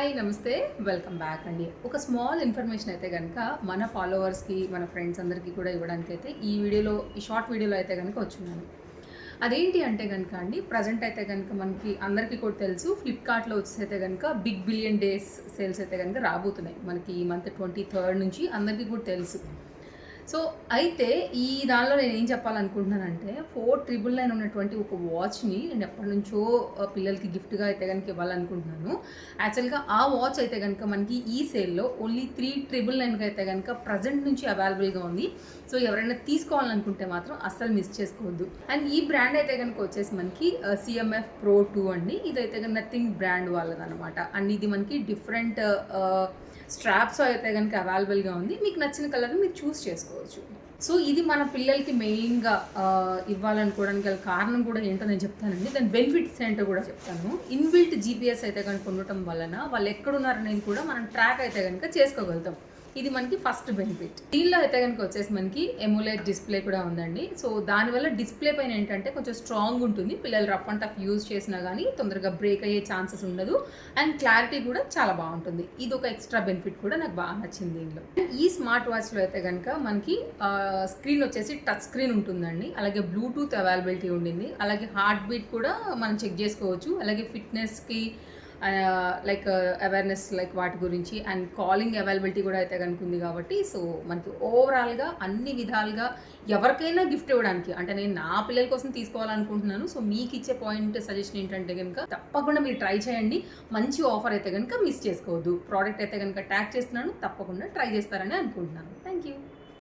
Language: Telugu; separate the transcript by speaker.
Speaker 1: హాయ్ నమస్తే వెల్కమ్ బ్యాక్ అండి. ఒక స్మాల్ ఇన్ఫర్మేషన్ అయితే కనుక మన ఫాలోవర్స్కి మన ఫ్రెండ్స్ అందరికీ కూడా ఇవ్వడానికి అయితే ఈ షార్ట్ వీడియోలో అయితే కనుక వచ్చున్నాను. అదేంటి అంటే కనుక అండి, ప్రజెంట్ అయితే కనుక మనకి అందరికీ కూడా తెలుసు, ఫ్లిప్కార్ట్లో వచ్చేసి అయితే కనుక బిగ్ బిలియన్ డేస్ సేల్స్ అయితే కనుక రాబోతున్నాయి మనకి ఈ మంత్ 23rd నుంచి. అందరికీ కూడా తెలుసు. సో అయితే ఈ దానిలో నేను ఏం చెప్పాలనుకుంటున్నానంటే, 4999 ఉన్నటువంటి ఒక వాచ్ని నేను ఎప్పటి నుంచో పిల్లలకి గిఫ్ట్గా అయితే కనుక ఇవ్వాలనుకుంటున్నాను. యాక్చువల్గా ఆ వాచ్ అయితే కనుక మనకి ఈ సేల్లో ఓన్లీ 3999కి అయితే కనుక ప్రజెంట్ నుంచి అవైలబుల్గా ఉంది. సో ఎవరైనా తీసుకోవాలనుకుంటే మాత్రం అస్సలు మిస్ చేసుకోవద్దు. అండ్ ఈ బ్రాండ్ అయితే కనుక వచ్చేసి మనకి CMF Pro 2 అండి. ఇదైతే కనుక నథింగ్ బ్రాండ్ వాళ్ళదనమాట. అండ్ ఇది మనకి డిఫరెంట్ స్ట్రాప్స్ అయితే కనుక అవైలబుల్గా ఉంది. మీకు నచ్చిన కలర్ని మీరు చూస్ చేసుకోవచ్చు. సో ఇది మన పిల్లలకి మెయిన్గా ఇవ్వాలనుకోవడానికి గల కారణం కూడా ఏంటో నేను చెప్తానండి. దాని బెనిఫిట్స్ ఏంటో కూడా చెప్తాను. ఇన్బిల్ట్ GPS అయితే కనుక ఉండటం వలన వాళ్ళు ఎక్కడున్నారనేది కూడా మనం ట్రాక్ అయితే కనుక చేసుకోగలుగుతాం. ఇది మనకి ఫస్ట్ బెనిఫిట్. దీనిలో అయితే కనుక వచ్చేసి మనకి ఎమోలెడ్ డిస్ప్లే కూడా ఉందండి. సో దానివల్ల డిస్ప్లే పైన ఏంటంటే కొంచెం స్ట్రాంగ్ ఉంటుంది. పిల్లలు రఫ్ అండ్ టఫ్ యూజ్ చేసినా కానీ తొందరగా బ్రేక్ అయ్యే ఛాన్సెస్ ఉండదు. అండ్ క్లారిటీ కూడా చాలా బాగుంటుంది. ఇది ఒక ఎక్స్ట్రా బెనిఫిట్ కూడా నాకు బాగా నచ్చింది దీనిలో. ఈ స్మార్ట్ వాచ్లో అయితే కనుక మనకి స్క్రీన్ వచ్చేసి టచ్ స్క్రీన్ ఉంటుందండి. అలాగే బ్లూటూత్ అవైలబిలిటీ ఉండింది. అలాగే హార్ట్ బీట్ కూడా మనం చెక్ చేసుకోవచ్చు. అలాగే ఫిట్నెస్కి లైక్ అవేర్నెస్ లైక్ వాటి గురించి అండ్ కాలింగ్ అవైలబిలిటీ కూడా అయితే కనుక ఉంది కాబట్టి, సో మనకి ఓవరాల్గా అన్ని విధాలుగా ఎవరికైనా గిఫ్ట్ ఇవ్వడానికి, అంటే నేను నా పిల్లల కోసం తీసుకోవాలనుకుంటున్నాను. సో మీకు ఇచ్చే పాయింట్ సజెషన్ ఏంటంటే కనుక తప్పకుండా మీరు ట్రై చేయండి. మంచి ఆఫర్ అయితే కనుక మిస్ చేసుకోవద్దు. ప్రోడక్ట్ అయితే కనుక ట్యాగ్ చేస్తున్నాను, తప్పకుండా ట్రై చేస్తారని అనుకుంటున్నాను. Thank you.